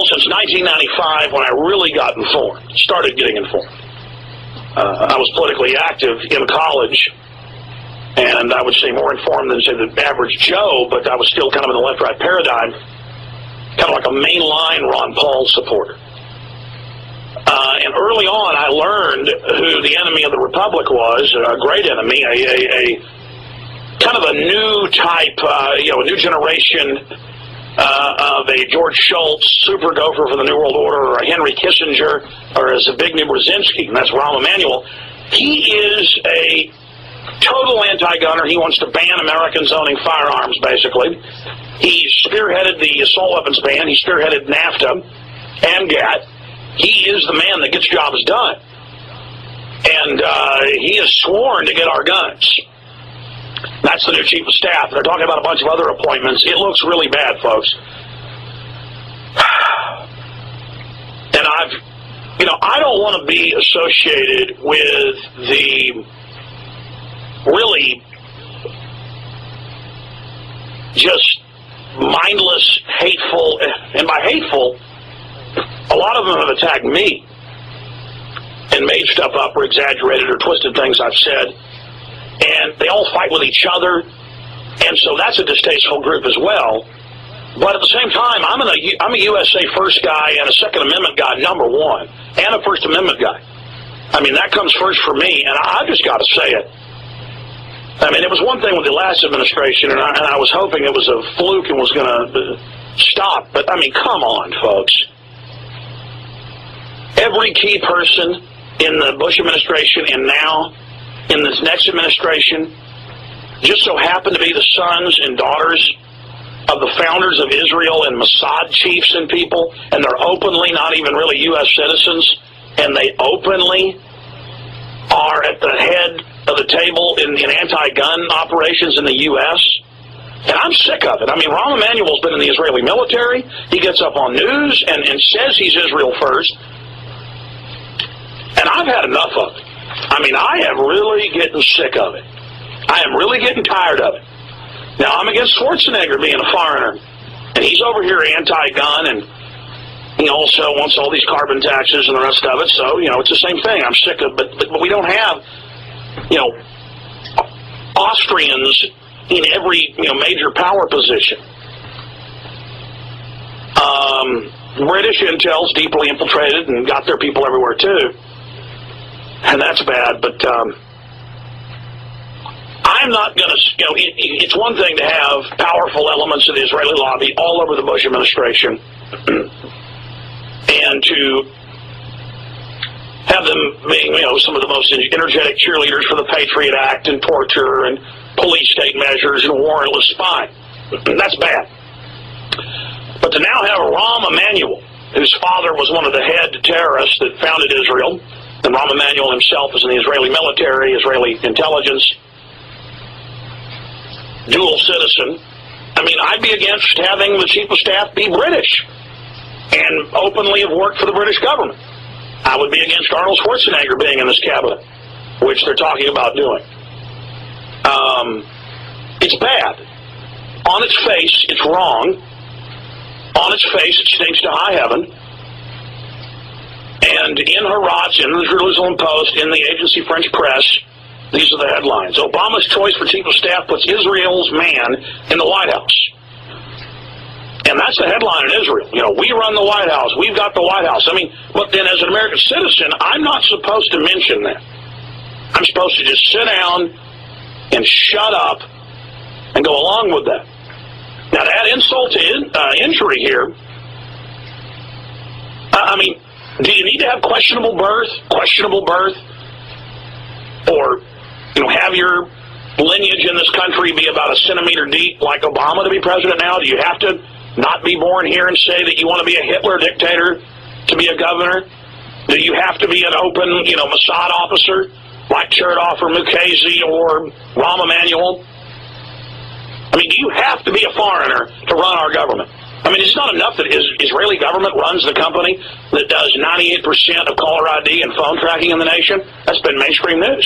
Well, since 1995, when I really got informed, started getting informed, I was politically active in college, and I would say more informed than, say, the average Joe, but I was still kind of in the left-right paradigm, kind of like a mainline Ron Paul supporter. And early on, I learned who the enemy of the Republic was, a great enemy, a kind of a new type, a new generation of a George Shultz, super gopher for the New World Order, or a Henry Kissinger, or as a Zbigniew Brzezinski, and that's Rahm Emanuel. He is a total anti-gunner. He wants to ban Americans owning firearms, basically. He spearheaded the assault weapons ban. He spearheaded NAFTA and GATT. He is the man that gets jobs done. And he has sworn to get our guns. That's the new chief of staff. They're talking about a bunch of other appointments. It looks really bad, folks. And I don't want to be associated with the really just mindless, hateful, and by hateful, a lot of them have attacked me and made stuff up or exaggerated or twisted things I've said. And they all fight with each other, and so that's a distasteful group as well. But at the same time, I'm a USA First guy and a Second Amendment guy, number one, and a First Amendment guy. I mean, that comes first for me, and I just got to say it. I mean, it was one thing with the last administration, and I was hoping it was a fluke and was going to stop. But, I mean, come on, folks. Every key person in the Bush administration and now in this next administration just so happen to be the sons and daughters of the founders of Israel and Mossad chiefs and people, and they're openly not even really U.S. citizens, and they openly are at the head of the table in anti-gun operations in the U.S., and I'm sick of it. I mean, Rahm Emanuel's been in the Israeli military. He gets up on news and says he's Israel first, and I've had enough of it. I mean, I am really getting sick of it. I am really getting tired of it. Now, I'm against Schwarzenegger being a foreigner, and he's over here anti-gun, and he also wants all these carbon taxes and the rest of it, so, it's the same thing. I'm sick of it, but we don't have, Austrians in every, major power position. British intel's deeply infiltrated and got their people everywhere, too. And that's bad, but I'm not going to, it's one thing to have powerful elements of the Israeli lobby all over the Bush administration and to have them being, some of the most energetic cheerleaders for the Patriot Act and torture and police state measures and warrantless spying. That's bad. But to now have Rahm Emanuel, whose father was one of the head terrorists that founded Israel, and Rahm Emanuel himself is in the Israeli military, Israeli intelligence, dual citizen. I mean, I'd be against having the chief of staff be British and openly have worked for the British government. I would be against Arnold Schwarzenegger being in this cabinet, which they're talking about doing. It's bad. On its face, it's wrong. On its face, it stinks to high heaven. And in Haaretz, in the Jerusalem Post, in the agency French press, these are the headlines. Obama's choice for chief of staff puts Israel's man in the White House. And that's the headline in Israel. We run the White House. We've got the White House. I mean, but then as an American citizen, I'm not supposed to mention that. I'm supposed to just sit down and shut up and go along with that. Now, to add insult to injury here, I mean, do you need to have questionable birth, or, have your lineage in this country be about a centimeter deep like Obama to be president now? Do you have to not be born here and say that you want to be a Hitler dictator to be a governor? Do you have to be an open, Mossad officer like Chertoff or Mukasey or Rahm Emanuel? I mean, do you have to be a foreigner to run our government? I mean, it's not enough that Israeli government runs the company that does 98% of caller ID and phone tracking in the nation. That's been mainstream news.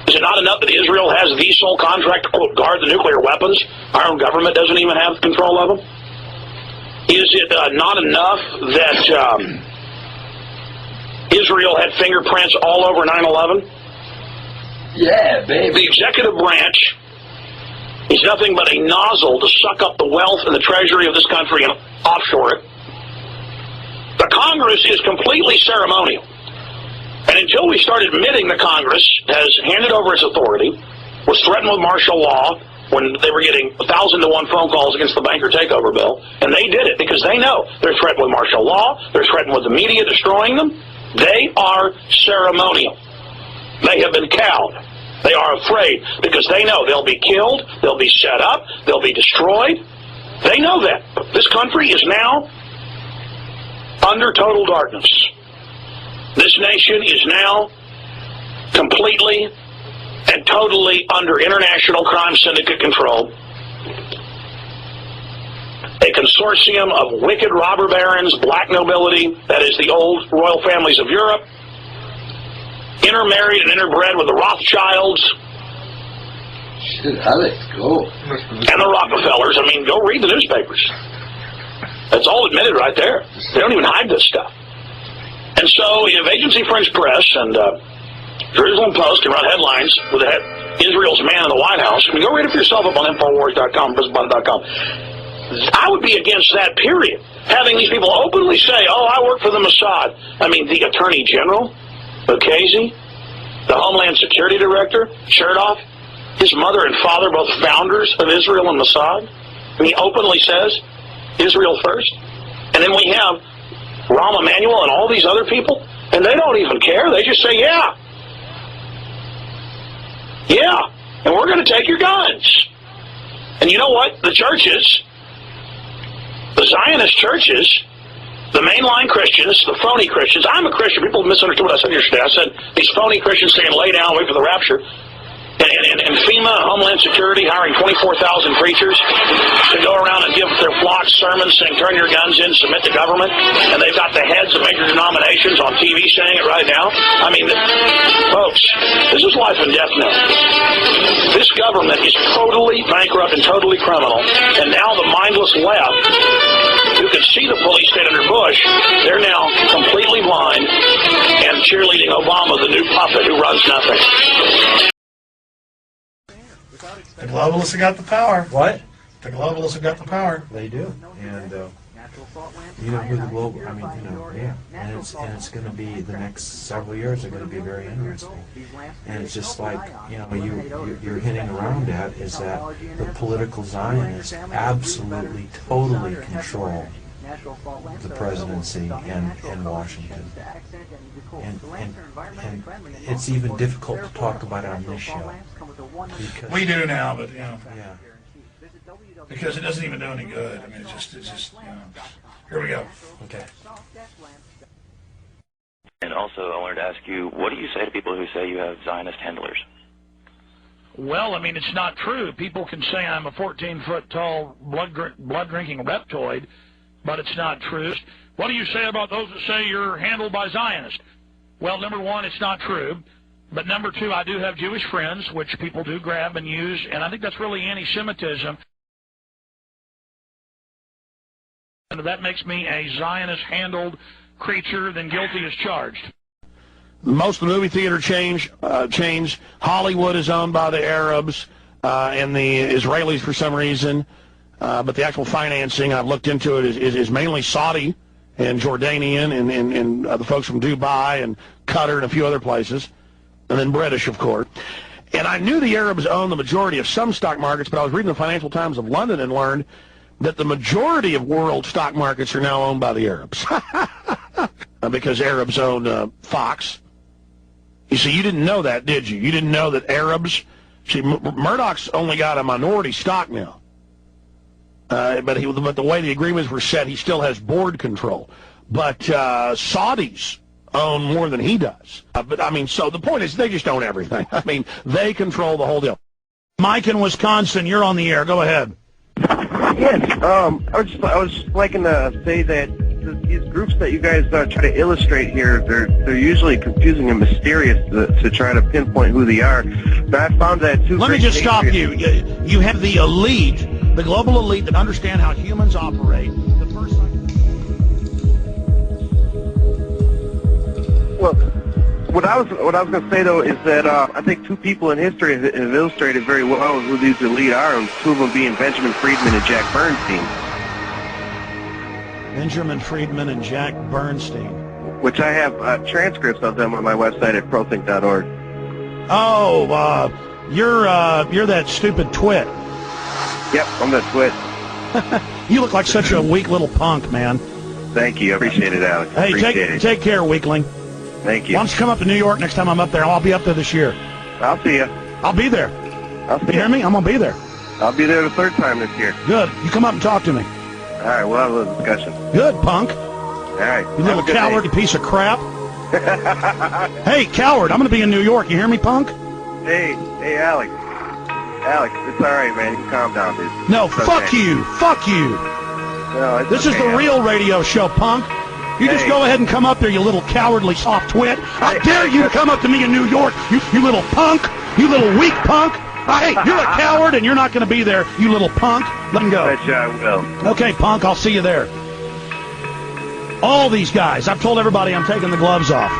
Is it not enough that Israel has the sole contract to, quote, guard the nuclear weapons? Our own government doesn't even have control of them. Is it not enough that Israel had fingerprints all over 9/11? Yeah, baby. The executive branch is nothing but a nozzle to suck up the wealth and the treasury of this country and offshore it. The Congress is completely ceremonial. And until we start admitting the Congress has handed over its authority, was threatened with martial law when they were getting 1,000-to-1 phone calls against the banker takeover bill, and they did it because they know they're threatened with martial law, they're threatened with the media destroying them. They are ceremonial. They have been cowed. They are afraid because they know they'll be killed, they'll be set up, they'll be destroyed. They know that. This country is now under total darkness. This nation is now completely and totally under international crime syndicate control. A consortium of wicked robber barons, black nobility, that is the old royal families of Europe, intermarried and interbred with the Rothschilds. Shit, how they go? And the Rockefellers. I mean, go read the newspapers. That's all admitted right there. They don't even hide this stuff. And so, if Agency French Press and Jerusalem Post can run headlines with Israel's man in the White House, I mean, go read it for yourself up on Infowars.com, PrisonButton.com. I would be against that, period. Having these people openly say, oh, I work for the Mossad. I mean, the Attorney General, Bukhazi, the Homeland Security Director, Chertoff, his mother and father, both founders of Israel and Mossad. And he openly says, Israel first. And then we have Rahm Emanuel and all these other people, and they don't even care. They just say, yeah. Yeah, and we're going to take your guns. And you know what? The churches, the Zionist churches, the mainline Christians, the phony Christians. I'm a Christian. People misunderstood what I said yesterday. I said these phony Christians saying lay down, wait for the rapture. And FEMA and Homeland Security hiring 24,000 preachers to go around and give their flocks sermons saying turn your guns in, submit to government. And they've got the heads of major denominations on TV saying it right now. I mean, folks, this is life and death now. This government is totally bankrupt and totally criminal. And now the mindless left, who could see the police state under Bush, they're now completely blind and cheerleading Obama, the new puppet who runs nothing. The globalists have got the power. What? The globalists have got the power. They do, and you know who the global. I mean, you know, yeah, and it's going to be the next several years are going to be very interesting. And it's just like you're hinting around at is that the political Zionists absolutely, totally control the presidency in Washington. And it's even difficult to talk about on this show. Because We do now, but yeah. because it doesn't even do any good. I mean, it's just here we go. Okay. And also, I wanted to ask you, what do you say to people who say you have Zionist handlers? Well, I mean, it's not true. People can say I'm a 14-foot tall, blood-drinking reptoid, but it's not true. What do you say about those that say you're handled by Zionists? Well, number one, it's not true. But number two, I do have Jewish friends, which people do grab and use, and I think that's really anti-Semitism. And that makes me a Zionist-handled creature, then guilty as charged. Most of the movie theater chains, Hollywood is owned by the Arabs and the Israelis for some reason, but the actual financing, I've looked into it, is mainly Saudi and Jordanian and the folks from Dubai and Qatar and a few other places, and then British, of course. And I knew the Arabs own the majority of some stock markets, but I was reading the Financial Times of London and learned that the majority of world stock markets are now owned by the Arabs because Arabs own Fox. You see, you didn't know that, did you? You didn't know that Arabs... See, Murdoch's only got a minority stock now. But the way the agreements were set, he still has board control. But Saudis own more than he does. But, I mean, so the point is they just own everything. I mean, they control the whole deal. Mike in Wisconsin, you're on the air. Go ahead. Yes, I was liking to say that these groups that you guys try to illustrate here, they're usually confusing and mysterious to try to pinpoint who they are. But I found that too. Let me just stop you. You have the elite, the global elite that understand how humans operate. The first Well, what I was going to say though is that I think two people in history have illustrated very well who these elite are, and two of them being Benjamin Friedman and Jack Bernstein. Benjamin Friedman and Jack Bernstein. Which I have transcripts of them on my website at prothink.org. Oh, you're that stupid twit. Yep, I'm that twit. You look like such a weak little punk, man. Thank you. I appreciate it, Alex. Hey, take care, weakling. Thank you. Why don't you come up to New York next time I'm up there? I'll be up there this year. I'll see you. I'll be there. You hear me? I'm going to be there. I'll be there the third time this year. Good. You come up and talk to me. All right, we'll have a little discussion. Good, punk. All right. You little coward, you piece of crap. Hey, coward, I'm going to be in New York. You hear me, punk? Hey, Alex. Alex, it's all right, man. You can calm down, dude. No, it's fuck okay. you. Fuck you. No, this is the real radio show, punk. You just go ahead and come up there, you little cowardly soft twit. I dare you to come up to me in New York, you little punk. You little weak punk. Hey, you're a coward, and you're not going to be there, you little punk. Let him go. I bet you I will. Okay, punk, I'll see you there. All these guys, I've told everybody I'm taking the gloves off.